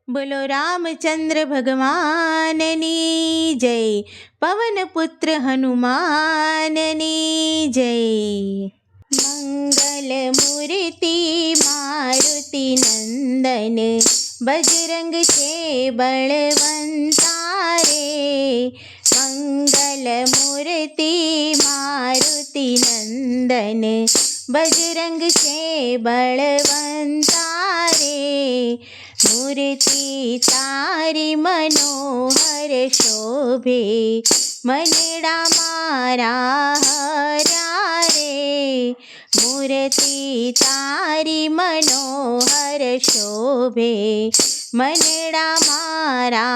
बोलो रामचंद्र भगवाननी जय। पवन पुत्र हनुमाननी जय। मंगल मूर्ति मारुति नंदन बजरंग से बलवंता रे। मंगल मूर्ति मारुति नंदन बजरंग से बलवंता रे। मूर्ति तारी मनोहर शोभे मनड़ा मारा हरा रे। मूर्ति तारी मनोहर शोभे मनड़ा मारा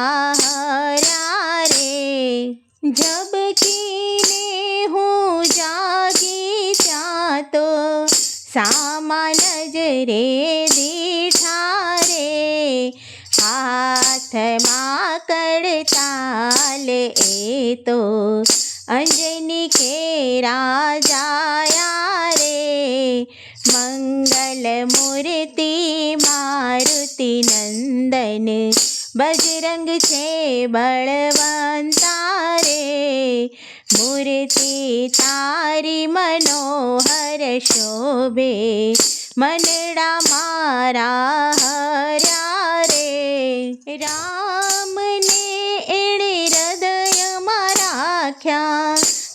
हरा रे। जब कीने हूँ जागी त्या तो सामा नजरे दीठा रे। हाथ मां कड़ताल ए तो अंजनी के राजाया रे। मंगल मूर्ति मारुति नंदन बजरंग से बलवंता रे। मूर्ति तारी मनोहर शोभे मनड़ा मारा हरा रे। राम ने एणे हृदय में राख्या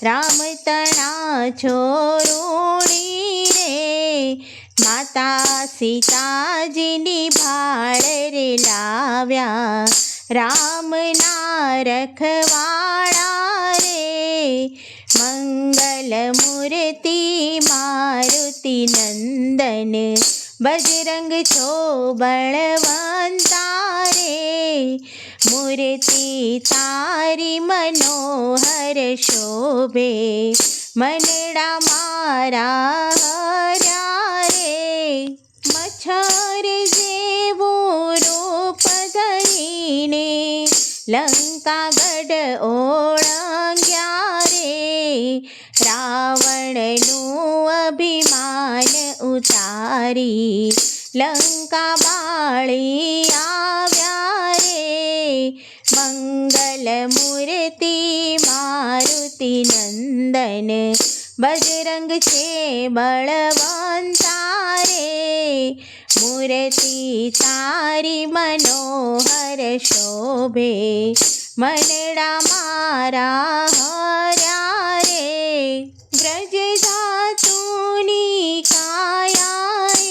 राम तना छोरूणी रे। माता सीताजीनी भाळ रे लाव्या राम ना रखवाड़ा रे। मंगल मूर्ति मारुति नंदन बजरंग छो बलवंता रे। मूर्ति तारी मनोहर शोभे मनड़ा मारा हरा रे। मच्छर जेवो रूप धरीने लंका गढ़ ओळंग्या रे। रावणनु अभिमान उतारी लंका बाळी आव्या रे। मंगल मूर्ति मारुति नंदन बजरंग से बलवंता रे। मूर्ति तारी मनोहर शोभे मनड़ा मारा हरा रे। ब्रज धातुनी काया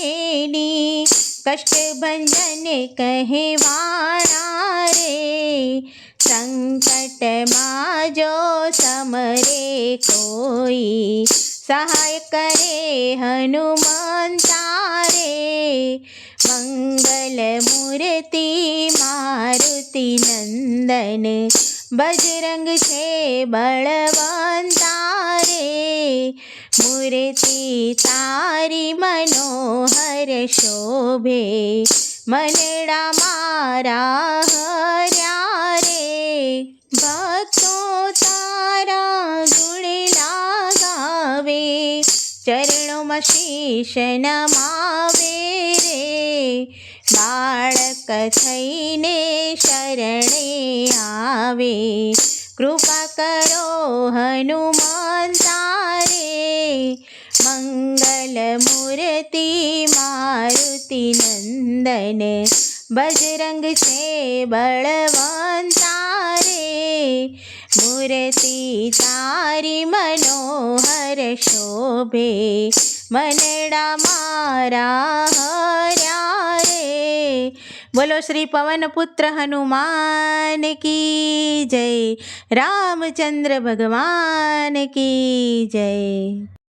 एनी कष्ट भंजन कहवाणा रे। संकट मा जो समरे कोई सहाय करे हनुमंता रे। मंगल मूर्ति मारुति नंदन बजरंग से बलवंता रे। मूर्ति तारी मनोहर शोभे मनड़ा मारा हरा रे। भक्तों तारा गुण लगावे चरणों में शीश नमावे रे। बाळक थईने शरणे आवे कृपा करो हनुमंता रे। मंगल मूर्ति मारुति नंदन बजरंग से बलवंता रे। मूर्ति तारी मनोहर शोभे मनड़ा मारा हरा रे। बोलो श्री पवन पुत्र हनुमान की जय। रामचंद्र भगवान की जय।